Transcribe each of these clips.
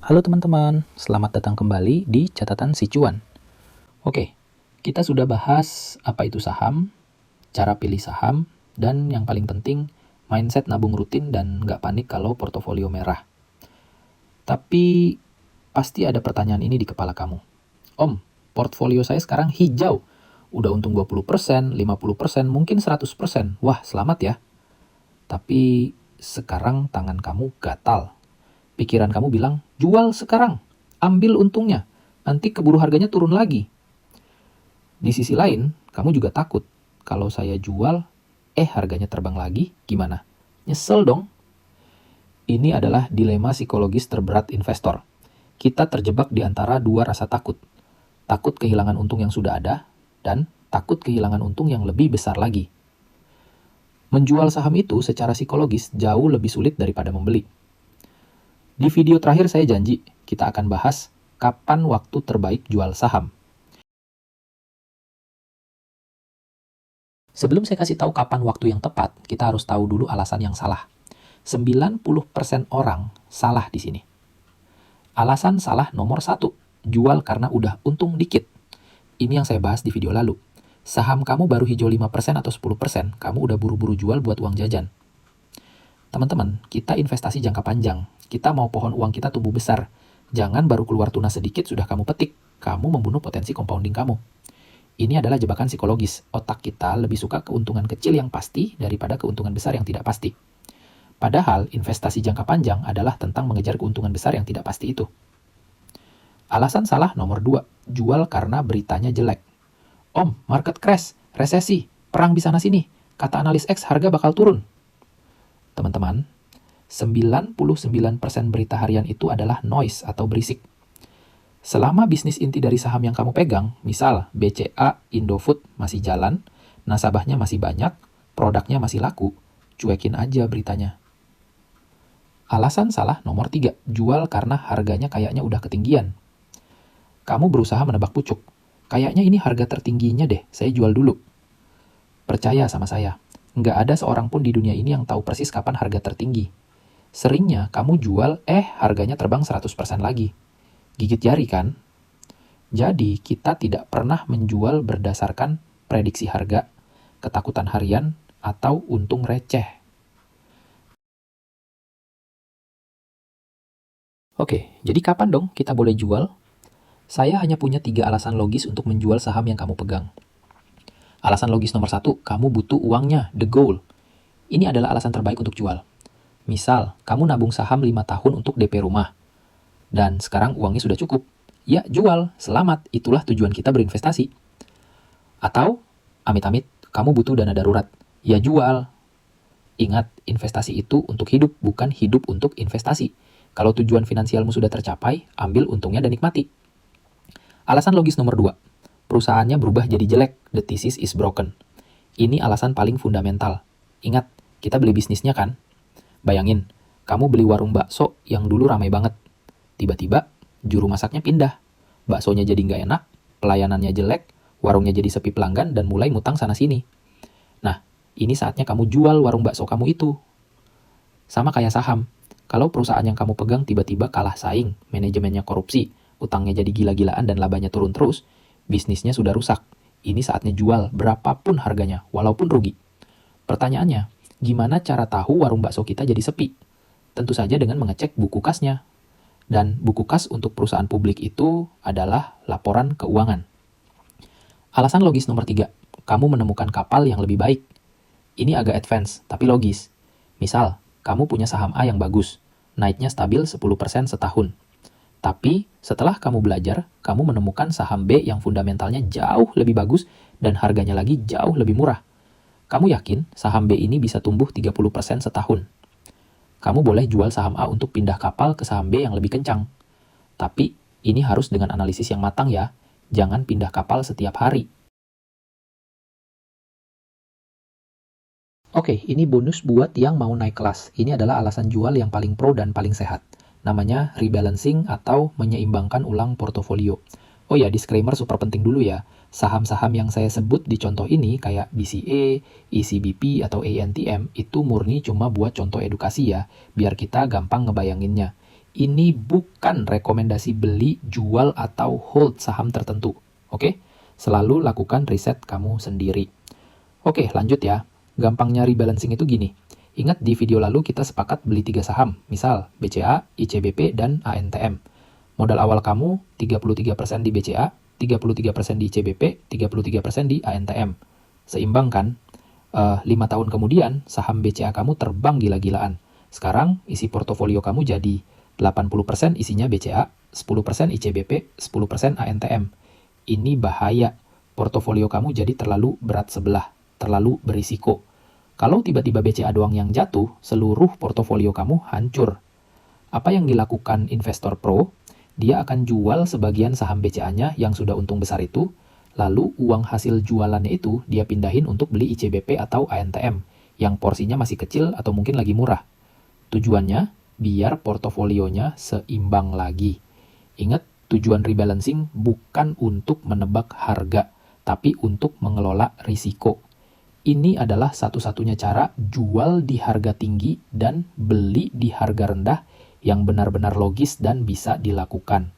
Halo teman-teman, selamat datang kembali di catatan si cuan. Oke, kita sudah bahas apa itu saham, cara pilih saham, dan yang paling penting, mindset nabung rutin dan nggak panik kalau portofolio merah. Tapi pasti ada pertanyaan ini di kepala kamu. Om, portfolio saya sekarang hijau. Udah untung 20%, 50%, mungkin 100%. Wah, selamat ya. Tapi sekarang tangan kamu gatal. Pikiran kamu bilang, jual sekarang, ambil untungnya, nanti keburu harganya turun lagi. Di sisi lain, kamu juga takut, kalau saya jual, harganya terbang lagi, gimana? Nyesel dong. Ini adalah dilema psikologis terberat investor. Kita terjebak di antara dua rasa takut. Takut kehilangan untung yang sudah ada, dan takut kehilangan untung yang lebih besar lagi. Menjual saham itu secara psikologis jauh lebih sulit daripada membeli. Di video terakhir saya janji, kita akan bahas kapan waktu terbaik jual saham. Sebelum saya kasih tahu kapan waktu yang tepat, kita harus tahu dulu alasan yang salah. 90% orang salah di sini. Alasan salah nomor 1, jual karena udah untung dikit. Ini yang saya bahas di video lalu. Saham kamu baru hijau 5% atau 10%, kamu udah buru-buru jual buat uang jajan. Teman-teman, kita investasi jangka panjang. Kita mau pohon uang kita tumbuh besar. Jangan baru keluar tunas sedikit sudah kamu petik. Kamu membunuh potensi compounding kamu. Ini adalah jebakan psikologis. Otak kita lebih suka keuntungan kecil yang pasti daripada keuntungan besar yang tidak pasti. Padahal investasi jangka panjang adalah tentang mengejar keuntungan besar yang tidak pasti itu. Alasan salah nomor 2, jual karena beritanya jelek. Om, market crash, resesi, perang di sana-sini. Kata analis X harga bakal turun. Teman-teman, 99% berita harian itu adalah noise atau berisik. Selama bisnis inti dari saham yang kamu pegang, misal BCA, Indofood masih jalan, nasabahnya masih banyak, produknya masih laku, cuekin aja beritanya. Alasan salah nomor 3, jual karena harganya kayaknya udah ketinggian. Kamu berusaha menebak pucuk. Kayaknya ini harga tertingginya deh, saya jual dulu. Percaya sama saya. Nggak ada seorang pun di dunia ini yang tahu persis kapan harga tertinggi. Seringnya kamu jual, harganya terbang 100% lagi. Gigit jari kan? Jadi kita tidak pernah menjual berdasarkan prediksi harga, ketakutan harian, atau untung receh. Oke, jadi kapan dong kita boleh jual? Saya hanya punya 3 alasan logis untuk menjual saham yang kamu pegang. Alasan logis nomor 1, kamu butuh uangnya, the goal. Ini adalah alasan terbaik untuk jual. Misal, kamu nabung saham 5 tahun untuk DP rumah. Dan sekarang uangnya sudah cukup. Ya, jual. Selamat. Itulah tujuan kita berinvestasi. Atau, amit-amit, kamu butuh dana darurat. Ya, jual. Ingat, investasi itu untuk hidup, bukan hidup untuk investasi. Kalau tujuan finansialmu sudah tercapai, ambil untungnya dan nikmati. Alasan logis nomor 2. Perusahaannya berubah jadi jelek, the thesis is broken. Ini alasan paling fundamental. Ingat, kita beli bisnisnya kan? Bayangin, kamu beli warung bakso yang dulu ramai banget. Tiba-tiba, juru masaknya pindah. Baksonya jadi nggak enak, pelayanannya jelek, warungnya jadi sepi pelanggan dan mulai ngutang sana-sini. Nah, ini saatnya kamu jual warung bakso kamu itu. Sama kayak saham. Kalau perusahaan yang kamu pegang tiba-tiba kalah saing, manajemennya korupsi, utangnya jadi gila-gilaan dan labanya turun terus, bisnisnya sudah rusak. Ini saatnya jual berapapun harganya, walaupun rugi. Pertanyaannya, gimana cara tahu warung bakso kita jadi sepi? Tentu saja dengan mengecek buku kasnya. Dan buku kas untuk perusahaan publik itu adalah laporan keuangan. Alasan logis nomor 3, kamu menemukan kapal yang lebih baik. Ini agak advance, tapi logis. Misal, kamu punya saham A yang bagus, naiknya stabil 10% setahun. Tapi, setelah kamu belajar, kamu menemukan saham B yang fundamentalnya jauh lebih bagus dan harganya lagi jauh lebih murah. Kamu yakin saham B ini bisa tumbuh 30% setahun? Kamu boleh jual saham A untuk pindah kapal ke saham B yang lebih kencang. Tapi, ini harus dengan analisis yang matang ya. Jangan pindah kapal setiap hari. Oke, ini bonus buat yang mau naik kelas. Ini adalah alasan jual yang paling pro dan paling sehat. Namanya rebalancing atau menyeimbangkan ulang portofolio. Oh ya, disclaimer super penting dulu ya. Saham-saham yang saya sebut di contoh ini kayak BCA, ECBP, atau ANTM itu murni cuma buat contoh edukasi ya, biar kita gampang ngebayanginnya. Ini bukan rekomendasi beli, jual, atau hold saham tertentu. Oke? Selalu lakukan riset kamu sendiri. Oke, lanjut ya. Gampangnya rebalancing itu gini. Ingat di video lalu kita sepakat beli 3 saham, misal BCA, ICBP, dan ANTM. Modal awal kamu 33% di BCA, 33% di ICBP, 33% di ANTM. Seimbang kan? 5 tahun kemudian, saham BCA kamu terbang gila-gilaan. Sekarang, isi portofolio kamu jadi 80% isinya BCA, 10% ICBP, 10% ANTM. Ini bahaya. Portofolio kamu jadi terlalu berat sebelah, terlalu berisiko. Kalau tiba-tiba BCA doang yang jatuh, seluruh portofolio kamu hancur. Apa yang dilakukan investor pro? Dia akan jual sebagian saham BCA-nya yang sudah untung besar itu, lalu uang hasil jualannya itu dia pindahin untuk beli ICBP atau ANTM, yang porsinya masih kecil atau mungkin lagi murah. Tujuannya, biar portofolionya seimbang lagi. Ingat, tujuan rebalancing bukan untuk menebak harga, tapi untuk mengelola risiko. Ini adalah satu-satunya cara jual di harga tinggi dan beli di harga rendah yang benar-benar logis dan bisa dilakukan.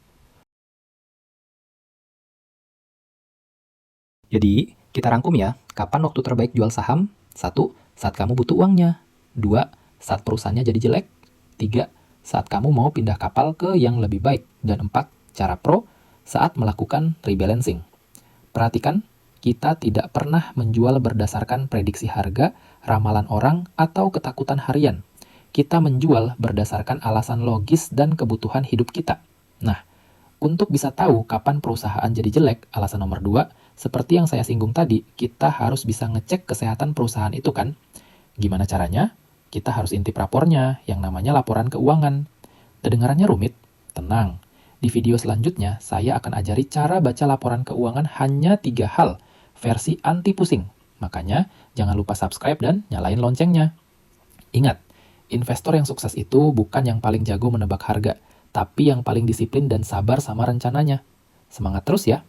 Jadi, kita rangkum ya, kapan waktu terbaik jual saham? 1. Saat kamu butuh uangnya. 2. Saat perusahaannya jadi jelek. 3. Saat kamu mau pindah kapal ke yang lebih baik. Dan 4. Cara pro saat melakukan rebalancing. Perhatikan, kita tidak pernah menjual berdasarkan prediksi harga, ramalan orang, atau ketakutan harian. Kita menjual berdasarkan alasan logis dan kebutuhan hidup kita. Nah, untuk bisa tahu kapan perusahaan jadi jelek, alasan nomor 2, seperti yang saya singgung tadi, kita harus bisa ngecek kesehatan perusahaan itu kan. Gimana caranya? Kita harus intip rapornya, yang namanya laporan keuangan. Kedengarannya rumit? Tenang. Di video selanjutnya, saya akan ajari cara baca laporan keuangan hanya 3 hal, versi anti pusing. Makanya, jangan lupa subscribe dan nyalain loncengnya. Ingat, investor yang sukses itu bukan yang paling jago menebak harga, tapi yang paling disiplin dan sabar sama rencananya. Semangat terus ya!